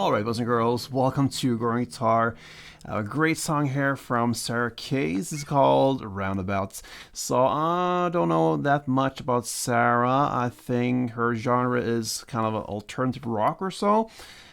Alright, boys and girls, welcome to Growing Guitar. A great song here from Sara. This is called Roundabout. So I don't know that much about Sara. I think her genre is kind of an alternative rock or so.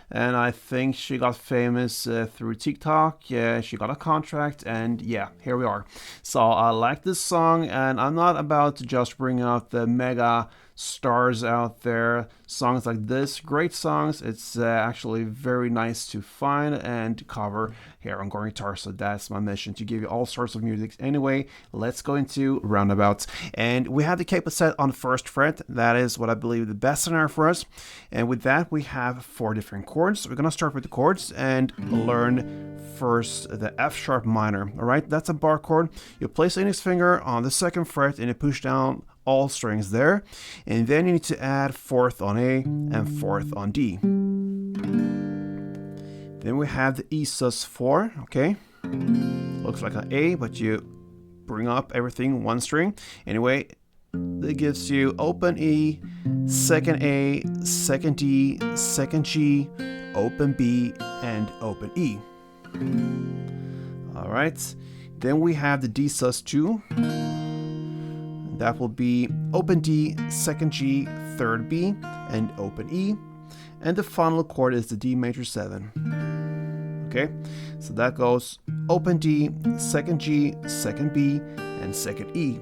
And I think she got famous through TikTok. Yeah, she got a contract, and yeah, here we are. So I like this song, and I'm not about to just bring out the mega stars out there. Songs like this, great songs. It's actually very nice to find and cover here on Growing Guitar. So that's my mission, to give you all sorts of music. Anyway, let's go into Roundabout. And we have the capo set on the first fret. That is what I believe the best scenario for us. And with that, we have 4 different chords. We're going to start with the chords and learn first the F sharp minor. All right, that's a bar chord. You place the index finger on the 2nd fret and you push down all strings there, and then you need to add 4th on A and 4th on D. Then we have the E sus4. Okay, looks like an A, but you bring up everything 1 string. Anyway, that gives you open E, 2nd A, 2nd D, 2nd G, open B, and open E. All right, then we have the D sus2. That will be open D, 2nd G, 3rd B, and open E. And the final chord is the D major 7. Okay, so that goes open D, 2nd G, 2nd B, and 2nd E.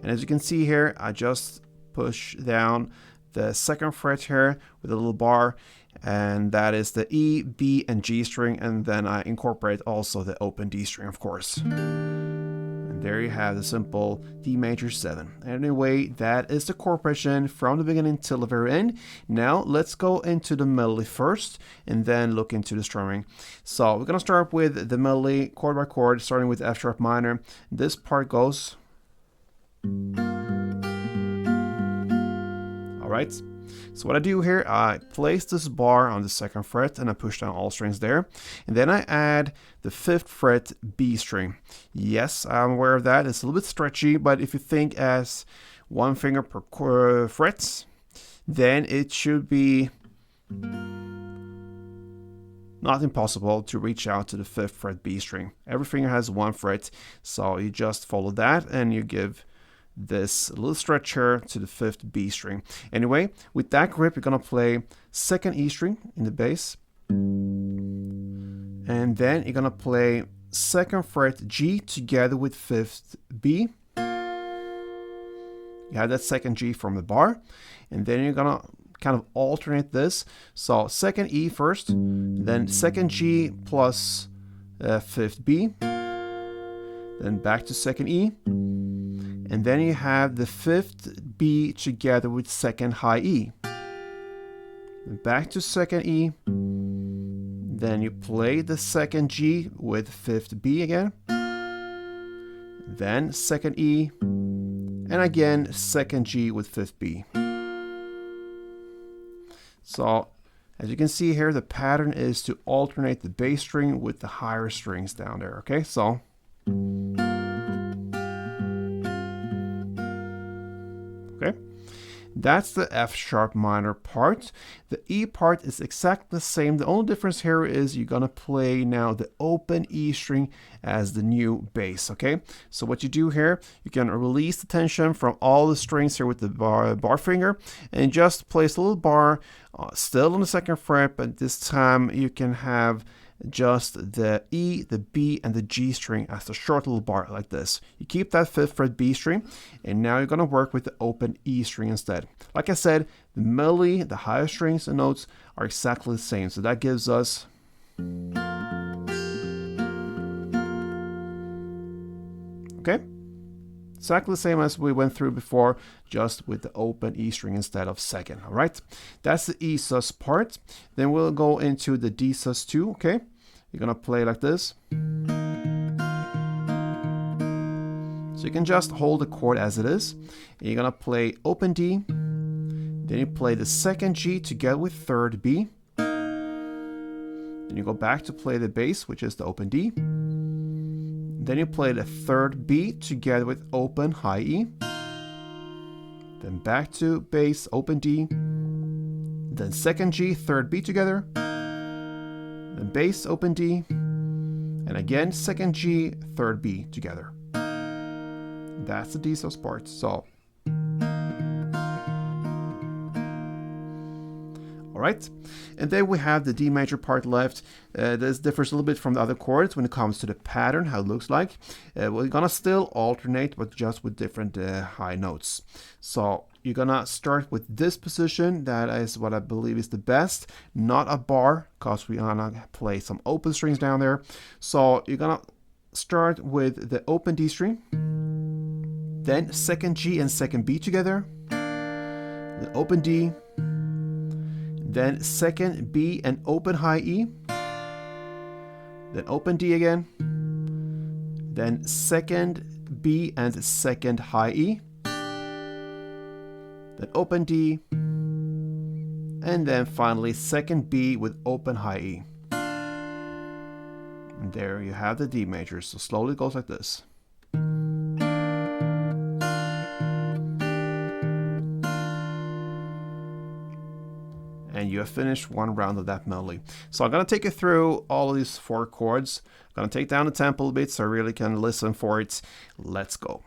And as you can see here, I just push down the 2nd fret here with a little bar, and that is the E, B, and G string, and then I incorporate also the open D string, of course. There you have the simple D major 7. Anyway, that is the chord progression from the beginning till the very end. Now let's go into the melody first and then look into the strumming. So we're going to start with the melody chord by chord, starting with F sharp minor. This part goes. Alright, so what I do here, I place this bar on the 2nd fret and I push down all strings there. And then I add the 5th fret B string. Yes, I'm aware of that. It's a little bit stretchy, but if you think as 1 finger per fret, then it should be not impossible to reach out to the 5th fret B string. Every finger has 1 fret, so you just follow that and you give this little stretch here to the 5th B string. Anyway, with that grip, you're gonna play 2nd E string in the bass, and then you're gonna play 2nd fret G together with 5th B. You have that 2nd G from the bar, and then you're gonna kind of alternate this. So 2nd E first, then 2nd G plus 5th B, then back to 2nd E. And then you have the 5th B together with 2nd high E. Then back to 2nd E. Then you play the 2nd G with 5th B again. Then 2nd E. And again 2nd G with 5th B. So as you can see here, the pattern is to alternate the bass string with the higher strings down there. Okay, so. Okay, that's the F sharp minor part. The E part is exactly the same. The only difference here is you're gonna play now the open E string as the new bass. Okay, so what you do here, you can release the tension from all the strings here with the bar finger and just place a little bar still on the 2nd fret, but this time you can have just the E, the B, and the G string as a short little bar like this. You keep that 5th fret B string, and now you're going to work with the open E string instead. Like I said, the melody, the higher strings and notes are exactly the same, so that gives us. Okay, exactly the same as we went through before, just with the open E string instead of 2nd. All right, that's the E sus part. Then we'll go into the D sus2. Okay, you're gonna play like this. So you can just hold the chord as it is. And you're gonna play open D. Then you play the 2nd G together with 3rd B. Then you go back to play the bass, which is the open D. Then you play the 3rd B together with open high E. Then back to bass, open D. Then 2nd G, 3rd B together. then bass, open D, and again, second G, third B together. That's the D sus part. So, all right, and then we have the D major part left. This differs a little bit from the other chords when it comes to the pattern, how it looks like. We're gonna still alternate, but just with different high notes. So you're gonna start with this position. That is what I believe is the best, not a bar, because we're gonna play some open strings down there. So you're gonna start with the open D string, then second G and second B together, then open D, then second B and open high E, then open D again, then second B and second high E, then open D, and then finally second B with open high E. And there you have the D major. So slowly it goes like this. And you have finished one round of that melody. So I'm going to take you through all of these 4 chords. I'm going to take down the tempo a bit so I really can listen for it. Let's go.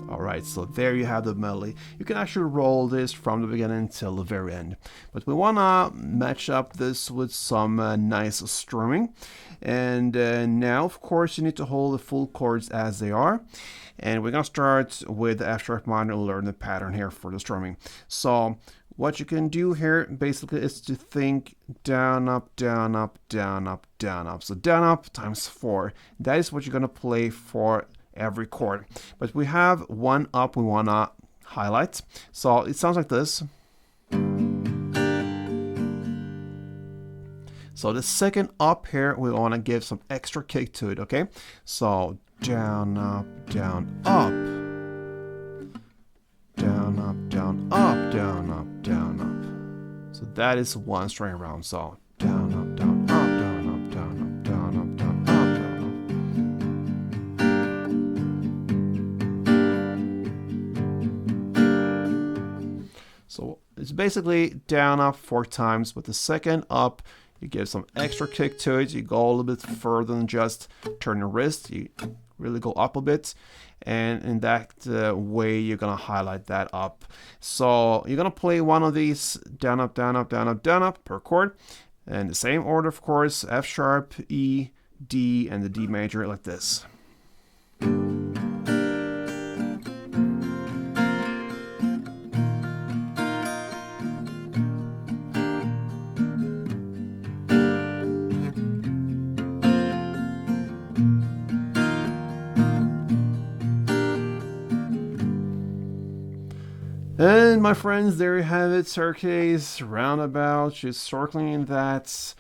Alright, so there you have the melody. You can actually roll this from the beginning till the very end. But we want to match up this with some nice strumming. And now, of course, you need to hold the full chords as they are. And we're going to start with the F sharp minor and learn the pattern here for the strumming. So what you can do here basically is to think down, up, down, up, down, up, down, up. So down, up times 4. That is what you're going to play for every chord. But we have one up we want to highlight. So it sounds like this. So the second up here, we want to give some extra kick to it, okay? So down, up, down, up. Down, up, down, up, down, up, down, up. So that is one string around. So down, up, down, up, down, up, down, up, down, up, down, up, down, up. So it's basically down, up 4 times. With the second up, you give some extra kick to it. You go a little bit further than just turn your wrist. You really go up a bit. And in that way, you're going to highlight that up. So you're going to play one of these down, up, down, up, down, up, down, up per chord. And the same order, of course, F sharp, E, D, and the D major like this. And my friends, there you have it, Sara's Roundabout. She's circling in that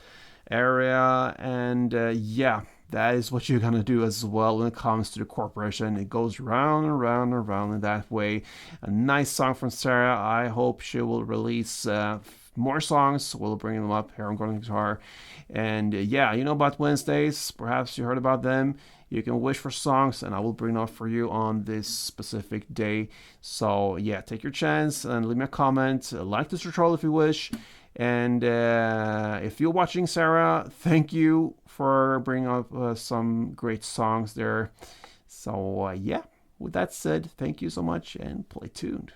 area, and yeah, that is what you're gonna do as well when it comes to the chord progression. It goes round and round and round in that way. A nice song from Sara. I hope she will release more songs. We'll bring them up here on Guitar Guitar. And yeah, you know about Wednesdays. Perhaps you heard about them. You can wish for songs and I will bring up for you on this specific day. So yeah, take your chance and leave me a comment. Like this tutorial if you wish. And if you're watching Sara, thank you for bringing up some great songs there. So yeah, with that said, thank you so much and play tuned.